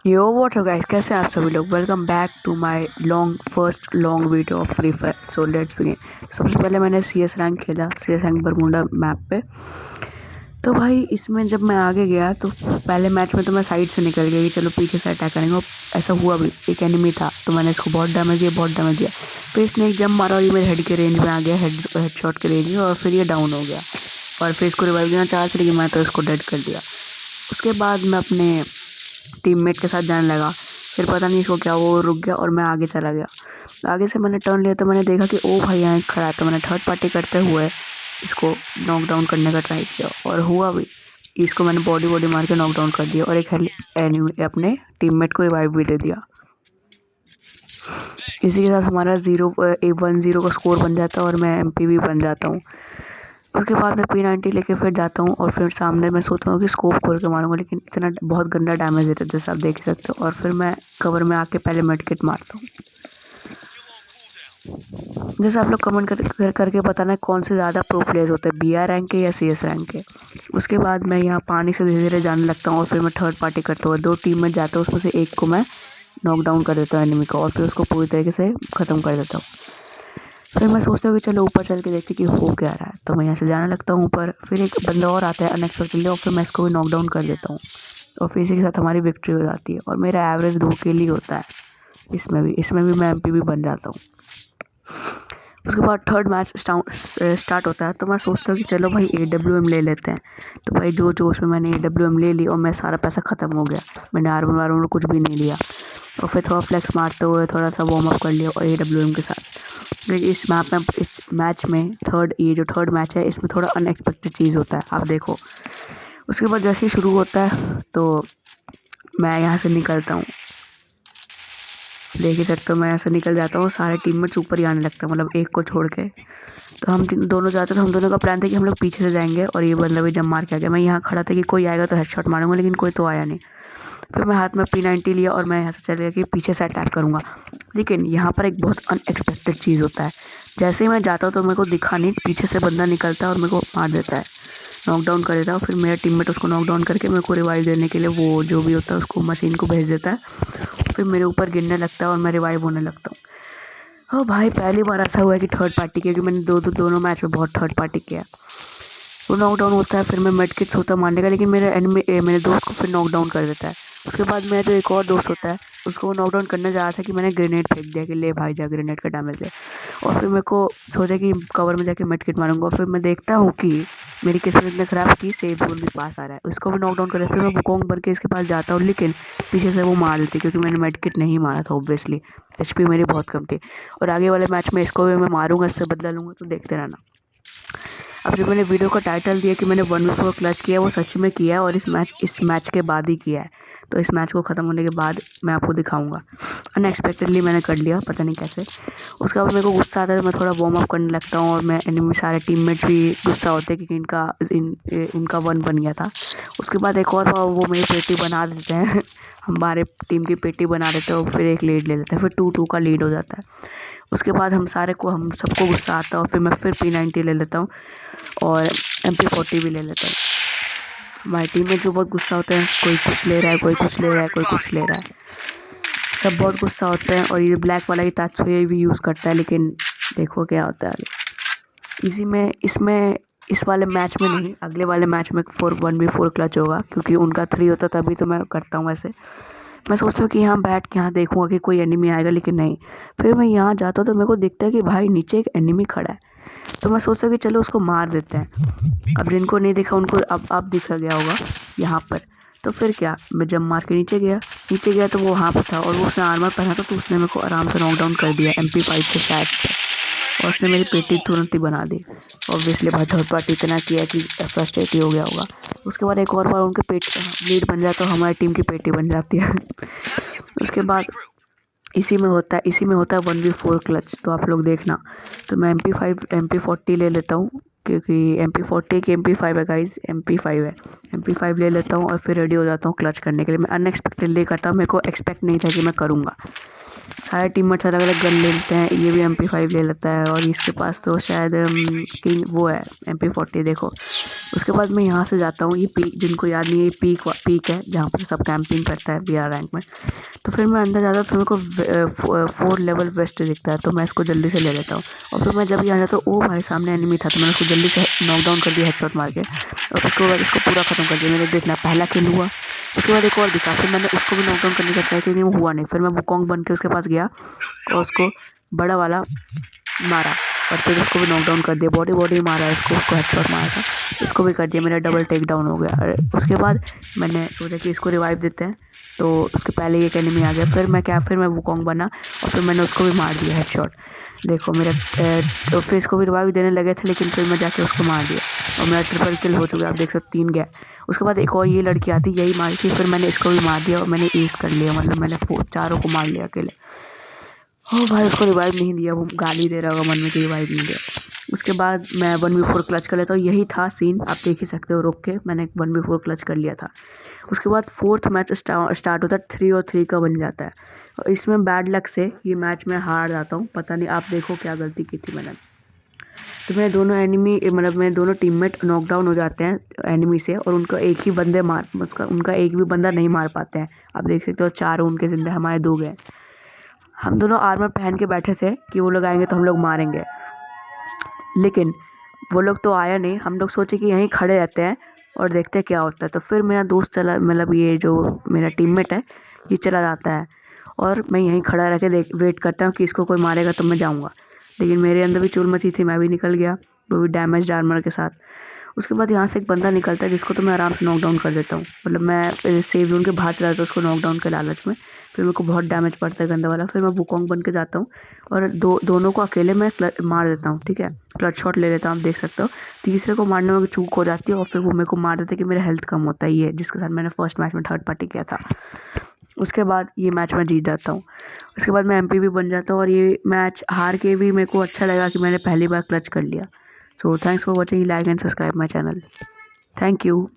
Yo what's up guys, कैसे हैं आप सभी लोग। Welcome back to my first long video of free fire. So let's begin. सबसे पहले मैंने CS रैंक खेला, CS रैंक बरमुंडा मैप पे। तो भाई इसमें जब मैं आगे गया तो पहले मैच में तो मैं साइड से निकल गया कि चलो पीछे से अटैक करेंगे, और ऐसा हुआ भी। एक एनिमी था तो मैंने इसको बहुत डैमेज दिया। फिर इसने एक जंप मारा और ये मेरे हेड के रेंज में आ गया, हेड शॉट के रेंज में, और फिर ये डाउन हो गया। और फिर इसको रिवाइव देना चाहते थे कि मैं तो इसको डेड कर दिया। उसके बाद मैं अपने टीममेट के साथ जाने लगा। फिर पता नहीं इसको क्या, वो रुक गया और मैं आगे चला गया। आगे से मैंने टर्न लिया तो मैंने देखा कि ओ भाई यहाँ खड़ा है, तो मैंने थर्ड पार्टी करते हुए इसको नॉक डाउन करने का ट्राई किया और हुआ भी। इसको मैंने बॉडी मार के नॉक डाउन कर दिया और एक एनिमी अपने टीममेट को रिवाइव भी दे दिया। इसी के साथ हमारा 1-0 का स्कोर बन जाता है और मैं MP भी बन जाता हूँ। उसके बाद मैं P90 लेके फिर जाता हूँ और फिर सामने मैं सोचता हूँ कि स्कोप खोल के मारूंगा, लेकिन इतना बहुत गंदा डैमेज देता है जैसे आप देख सकते हो। और फिर मैं कवर में आके पहले मेडकिट मारता हूँ। जैसे आप लोग कमेंट करके बताना कौन से ज़्यादा प्रो प्लेयर होते हैं, BR रैंक के या CS रैंक के। उसके बाद मैं यहाँ पानी से धीरे धीरे जाने लगता हूँ और फिर मैं थर्ड पार्टी करता हूँ। 2 टीम में जाता हूँ, उसमें से एक को मैं नॉक डाउन कर देता हूँ एनिमी को, और फिर उसको पूरी तरीके से ख़त्म कर देता हूँ। फिर मैं सोचता हूँ कि चलो ऊपर चल के देखते कि हो क्या रहा है, तो मैं यहाँ से जाने लगता हूँ ऊपर। फिर एक बंदा और आता है अनएक्सपेक्टेडली और फिर मैं इसको भी नॉक डाउन कर देता हूँ, और फिर इसी के साथ हमारी विक्ट्री हो जाती है। और मेरा एवरेज 2 किल ही होता है इसमें भी मैं MP भी बन जाता हूँ। उसके बाद थर्ड मैच स्टार्ट होता है, तो मैं सोचता हूँ कि चलो भाई AWM ले लेते हैं। तो भाई जो जोश में मैंने AWM ले ली और मैं सारा पैसा ख़त्म हो गया। मैंने आर्मर कुछ भी नहीं लिया, और फिर थोड़ा फ्लेक्स मारते हुए थोड़ा सा वार्म अप कर लिया और AWM के साथ। इस मैच में थर्ड मैच है, इसमें थोड़ा अनएक्सपेक्टेड चीज़ होता है, आप देखो। उसके बाद जैसे ही शुरू होता है तो मैं यहाँ से निकलता हूँ, देख ही सकते हो। मैं ऐसे निकल जाता हूँ, सारे टीममेट्स ऊपर ही आने लगते हैं, मतलब एक को छोड़ के। तो हम दोनों जाते, तो हम दोनों का प्लान था कि हम लोग पीछे से जाएंगे और ये बंदा भी जंप मार के आ गया। मैं यहाँ खड़ा था कि कोई आएगा तो हेडशॉट मारूंगा, लेकिन कोई तो आया नहीं। फिर मैं हाथ में P90 लिया और मैं यहाँ से चले गया कि पीछे से अटैक करूँगा। लेकिन यहाँ पर एक बहुत अनएक्सपेक्टेड चीज़ होता है। जैसे ही मैं जाता हूँ तो मेरे को दिखा नहीं, पीछे से बंदा निकलता है और मेरे को मार देता है, नॉकडाउन कर देता है। और फिर मेरा टीममेट उसको नॉकडाउन करके मेरे को रिवाइव देने के लिए वो जो भी होता है उसको मशीन को भेज देता है। फिर मेरे ऊपर गिरने लगता है और मैं रिवाइव होने लगता हूँ। हाँ भाई, पहली बार ऐसा हुआ है कि थर्ड पार्टी किया, क्योंकि मैंने दोनों मैच में बहुत थर्ड पार्टी किया। वो नॉकडाउन होता है, फिर मैं मेडकिट होता मारने का, लेकिन मेरे दोस्त को फिर नॉकडाउन कर देता है। उसके बाद मेरा जो एक और दोस्त होता है उसको वो नॉकडाउन करने जा रहा था कि मैंने ग्रेनेड फेंक दिया कि ले भाई जा ग्रेनेड का डैमेज ले। और फिर मेरे को सोचा कि कवर में जाके मेडकिट मारूंगा, और फिर मैं देखता हूँ कि मेरी किस्मत इतनी ख़राब की सेफ जोन भी पास आ रहा है, उसको भी नॉकडाउन कर। फिर मैं वुकोंग बन के इसके पास जाता हूँ, लेकिन पीछे से वो मार देती क्योंकि मैंने मेडकिट नहीं मारा था ऑब्वियसली। HP मेरी बहुत कम थी। और आगे वाले मैच में इसको भी मैं मारूंगा, इससे बदला लूँगा, तो देखते रहना। अब जो मैंने वीडियो का टाइटल दिया कि मैंने 1v4 क्लच किया, वो सच में किया है, और इस मैच के बाद ही किया है। तो इस मैच को ख़त्म होने के बाद मैं आपको दिखाऊंगा। अनएक्सपेक्टेडली मैंने कर लिया, पता नहीं कैसे। उसके बाद मेरे को गुस्सा आता है तो मैं थोड़ा वार्म अप करने लगता हूँ, और मैं एनिमी सारे टीममेट्स भी गुस्सा होते हैं क्योंकि इनका 1 बन गया था। उसके बाद एक और वो मेरी पेटी बना देते हैं हमारे टीम की पेटी बना देते हैं, और फिर एक लीड ले लेते हैं, फिर 2-2 का लीड हो जाता है। उसके बाद हम सबको गुस्सा आता है, और फिर मैं फिर P90 ले लेता हूँ और MP40 भी ले लेता हूँ। हमारी टीम में जो बहुत गुस्सा होते हैं, कोई कुछ ले रहा है, कोई कुछ ले रहा है, कोई कुछ ले रहा है, सब बहुत गुस्सा होते हैं। और ये ब्लैक वाला ही तात्सुए भी यूज़ करता है, लेकिन देखो क्या होता है आगे। इस वाले मैच में नहीं, अगले वाले मैच में 1v4 क्लच होगा, क्योंकि उनका 3 होता तभी तो मैं करता हूँ ऐसे। मैं सोचता हूँ कि यहाँ बैठ के यहाँ देखूँगा कि कोई एनिमी आएगा, लेकिन नहीं। फिर मैं यहाँ जाता हूँ तो मेरे को दिखता है कि भाई नीचे एक एनिमी खड़ा है, तो मैं सोचता हूँ कि चलो उसको मार देते हैं। अब जिनको नहीं देखा उनको अब दिखा गया होगा यहाँ पर। तो फिर क्या, मैं जब मार के नीचे गया तो वो वहाँ पर था, और वो उसने आर्मर पहना था, तो उसने मेरे को आराम से नॉकडाउन कर दिया MP5 से शायद से, और उसने मेरी पेटी तुरंत ही बना दी। ऑब्वियसली भाई थर्ड पार्टी इतना किया कि फ्रस्ट्रेट ही हो गया होगा। उसके बाद एक और बार उनके पेट लीड बन जाता है, हमारी टीम की पेटी बन जाती है उसके बाद इसी में होता है 1v4 क्लच, तो आप लोग देखना। तो मैं MP40 ले लेता हूँ, क्योंकि MP40 की MP5 है गाइज, MP5 है। MP5 ले लेता हूँ और फिर रेडी हो जाता हूँ क्लच करने के लिए। मैं अनएक्सपेक्टेडली करता हूँ, मेरे को एक्सपेक्ट नहीं था कि मैं करूँगा। सारे टीममेट्स अलग अलग गन ले लेते हैं, ये भी MP5 ले लेता है और इसके पास तो शायद किंग वो है MP40 देखो। उसके बाद मैं यहाँ से जाता हूँ, ये पीक जिनको याद नहीं है, ये पीक है जहाँ पर सब कैंपिंग करता है BR रैंक में। तो फिर मैं अंदर जाता हूँ, फिर मेरे को 4 लेवल वेस्ट दिखता है, तो मैं इसको जल्दी से ले लेता हूँ। और फिर मैं जब यहाँ जाता हूँ, ओ भाई सामने एनिमी था, तो मैंने उसको जल्दी से नॉकडाउन कर दिया हेडशॉट मार के, और उसके बाद इसको पूरा ख़त्म कर दिया। मेरे देखना पहला किल हुआ। उसके बाद एक और दिखा, फिर मैंने उसको भी नॉकडाउन करने का ट्राई किया, वो हुआ नहीं। फिर मैं वुकोंग बन के उसके पास गया और उसको बड़ा वाला मारा और फिर उसको भी नॉकडाउन कर दिया। बॉडी मारा उसको हेडशॉट मारा था, इसको भी कर दिया। मेरा डबल टेक डाउन हो गया। और उसके बाद मैंने सोचा कि इसको रिवाइव देते हैं, तो उसके पहले एक एनिमी आ गया। फिर मैं वुकोंग बना और फिर मैंने उसको भी मार दिया हेडशॉट। देखो मेरा तो फिर इसको भी रिवाइव देने लगे थे, लेकिन फिर मैं जाके उसको मार दिया और मेरा ट्रिपल किल हो चुका है। आप देख सकते 3 गया। उसके बाद एक और ये लड़की आती, यही मारी थी, फिर मैंने इसको भी मार दिया और मैंने एस कर लिया, मतलब मैंने 4 को मार लिया अकेले। हो भाई उसको रिवाइव नहीं दिया, वो गाली दे रहा होगा मन में कि रिवाइव नहीं दिया। उसके बाद मैं 1v4 क्लच कर लेता हूँ। यही था सीन, आप देख ही सकते हो, रोक के मैंने 1v4 क्लच कर लिया था। उसके बाद 4th मैच स्टार्ट होता है, 3 और 3 का बन जाता है। और इसमें बैड लक से ये मैच में हार जाता हूँ। पता नहीं, आप देखो क्या गलती की थी मैंने। तो मेरे दोनों एनिमी मतलब मेरे दोनों टीममेट नॉकडाउन हो जाते हैं एनिमी से, और उनका एक ही उनका एक भी बंदा नहीं मार पाते हैं। आप देख सकते हो 4 उनके जिंदे, हमारे 2 गए। हम दोनों आर्मर पहन के बैठे थे कि वो लोग आएंगे तो हम लोग मारेंगे, लेकिन वो लोग तो आया नहीं। हम लोग सोचे कि यहीं खड़े रहते हैं और देखते हैं क्या होता है। तो फिर मेरा दोस्त चला, मतलब ये जो मेरा टीममेट है ये चला जाता है और मैं यहीं खड़ा रह के वेट करता हूँ कि इसको कोई मारेगा तो मैं जाऊँगा। लेकिन मेरे अंदर भी चुल मची थी, मैं भी निकल गया, वो भी डैमेज आर्मर के साथ। उसके बाद यहाँ से एक बंदा निकलता है जिसको तो मैं आराम से नॉकडाउन कर देता हूँ, मतलब मैं सेफ जोन के बाहर चला जाता हूँ उसको नॉकडाउन के लालच में। फिर मेरे को बहुत डैमेज पड़ता है गंदा वाला। फिर मैं वुकोंग बन के जाता हूँ और दोनों को अकेले मैं मार देता हूँ, ठीक है, क्लच शॉट ले लेता हूँ। आप देख सकते हो तीसरे को मारने में चूक हो जाती है और फिर वो मेरे को मार देते हैं कि मेरा हेल्थ कम होता है, ये जिसके साथ मैंने फर्स्ट मैच में थर्ड पार्टी किया था। उसके बाद ये मैच मैं जीत जाता हूँ। उसके बाद मैं MP भी बन जाता हूँ और ये मैच हार के भी मेरे को अच्छा लगा कि मैंने पहली बार क्लच कर लिया। So thanks for watching, like and subscribe my channel. Thank you.